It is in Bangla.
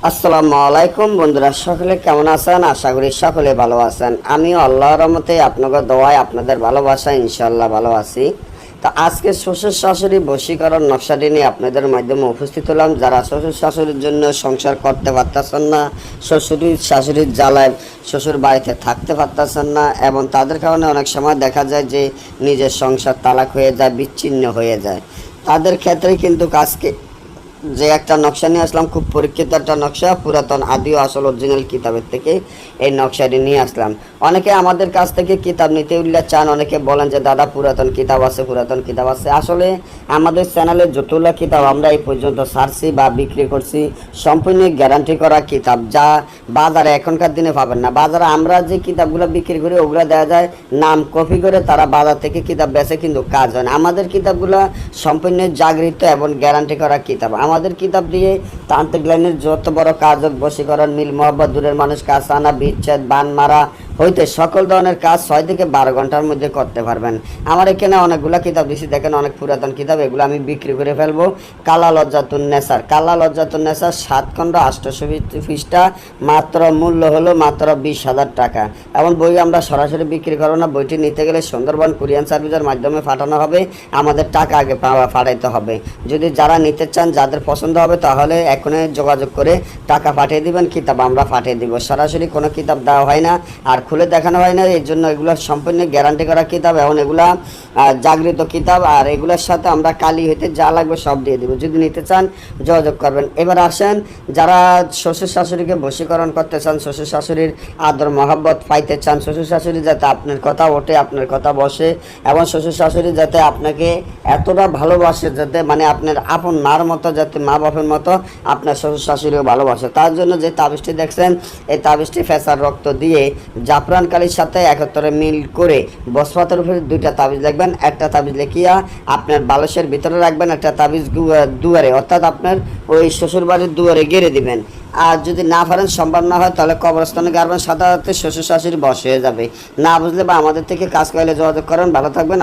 আসসালামু আলাইকুম বন্ধুরা, সকলে কেমন আছেন? আশা করি সকলে ভালো আছেন। আমিও আল্লাহর রহমতে আপনাদের দোয়ায় আপনাদের ভালোবাসায় ইনশাআল্লাহ ভালো আছি। তো আজকে শ্বশুর শাশুড়ি বশীকরণ নকশাটি নিয়ে আপনাদের মাধ্যমে উপস্থিত হলাম। যারা শ্বশুর শাশুড়ির জন্য সংসার করতে পারতেছেন না, শাশুড়ির জ্বালায় শ্বশুর বাড়িতে থাকতে পারতেছেন না, এবং তাদের কারণে অনেক সময় দেখা যায় যে নিজের সংসার তালাক হয়ে যায়, বিচ্ছিন্ন হয়ে যায়, তাদের ক্ষেত্রে কিন্তু আজকে যে একটা নকশা নিয়ে আসলাম, খুব পরীক্ষিত একটা নকশা, পুরাতন আদি ও আসল অরিজিনাল কিতাবের থেকে এই নকশাটি নিয়ে আসলাম। অনেকে আমাদের কাছ থেকে কিতাব নিতে উল্লেখ চান, অনেকে বলেন যে দাদা পুরাতন কিতাব আছে। আসলে আমাদের চ্যানেলে যতগুলো কিতাব আমরা এই পর্যন্ত ছাড়ছি বা বিক্রি করছি, সম্পূর্ণ গ্যারান্টি করা কিতাব, যা বাজারে এখনকার দিনে পাবেন না। বাজারে আমরা যে কিতাবগুলো বিক্রি করি ওগুলো দেওয়া যায় নাম কপি করে, তারা বাজার থেকে কিতাব বেচে, কিন্তু কাজ হয় না। আমাদের কিতাবগুলো সম্পূর্ণ জাগৃত এবং গ্যারান্টি করা কিতাব। আমাদের কিতাব দিয়ে তান্ত্রিক লাইনের যত বড় কাজ হোক, বশীকরণ, মিল মহব্বত, দূরের মানুষ কাজ আনা, বিচ্ছেদ, বান মারা হইতে সকল ধরনের কাজ 6 থেকে 12 ঘন্টার মধ্যে করতে পারবেন। আমার এখানে অনেকগুলো কিতাব দিচ্ছি, দেখেন অনেক পুরাতন কিতাব, এগুলো আমি বিক্রি করে ফেলবো। কালা লজ্জাতুন নেসার 7 খণ্ড 800 পৃষ্ঠা, মাত্র মূল্য হলো মাত্র 20,000 টাকা। এমন বই আমরা সরাসরি বিক্রি করবো না। বইটি নিতে গেলে সুন্দরবন কুরিয়ান সার্ভিসের মাধ্যমে পাঠানো হবে, আমাদের টাকা আগে পাঠাইতে হবে। যদি যারা নিতে চান, যাদের পছন্দ হবে, তাহলে এখনই যোগাযোগ করে টাকা পাঠিয়ে দিবেন, কিতাব আমরা পাঠিয়ে দিব। সরাসরি কোনো কিতাব দেওয়া হয় না আর খুলে দেখানো হয় না, এর জন্য এগুলো সম্পূর্ণ গ্যারান্টি করা কিতাব এবং এগুলা জাগৃত কিতাব। আর এগুলোর সাথে আমরা কালি হইতে যা লাগবে সব দিয়ে দিব। যদি নিতে চান যোগাযোগ করবেন। এবার আসেন, যারা শ্বশুর শাশুড়িকে বশীকরণ করতে চান, শ্বশুর শাশুড়ির আদর মহব্বত পাইতে চান, শ্বশুর শাশুড়ি যাতে আপনার কথা ওঠে, আপনার কথা বসে, এবং শ্বশুর শাশুড়ি যাতে আপনাকে এতটা ভালোবাসে, যাতে মানে আপনার আপন মার মতো, যাতে মা বাপের মতো আপনার শ্বশুর শাশুড়িও ভালোবাসে, তার জন্য যে তাবিজটি দেখছেন, এই তাবিজটি ফেসার রক্ত দিয়ে জাফরান কালির সাথে একত্রে মিল করে বসপাতের উপরে 2টা তাবিজ লিখবেন। একটা তাবিজ লিখিয়া আপনার বালসের ভিতরে রাখবেন, একটা তাবিজ দুয়ারে, অর্থাৎ আপনার ওই শ্বশুর বাড়ির দুয়ারে গেড়ে দিবেন। আর যদি না পারেন, সম্ভব না হয়, তাহলে কবরস্থানে গাড়বেন, সাথে শ্বশুর শাশুড়ি বশ হয়ে যাবে। না বুঝলে বা আমাদের থেকে কাজ করলে যোগাযোগ করেন। ভালো থাকবেন।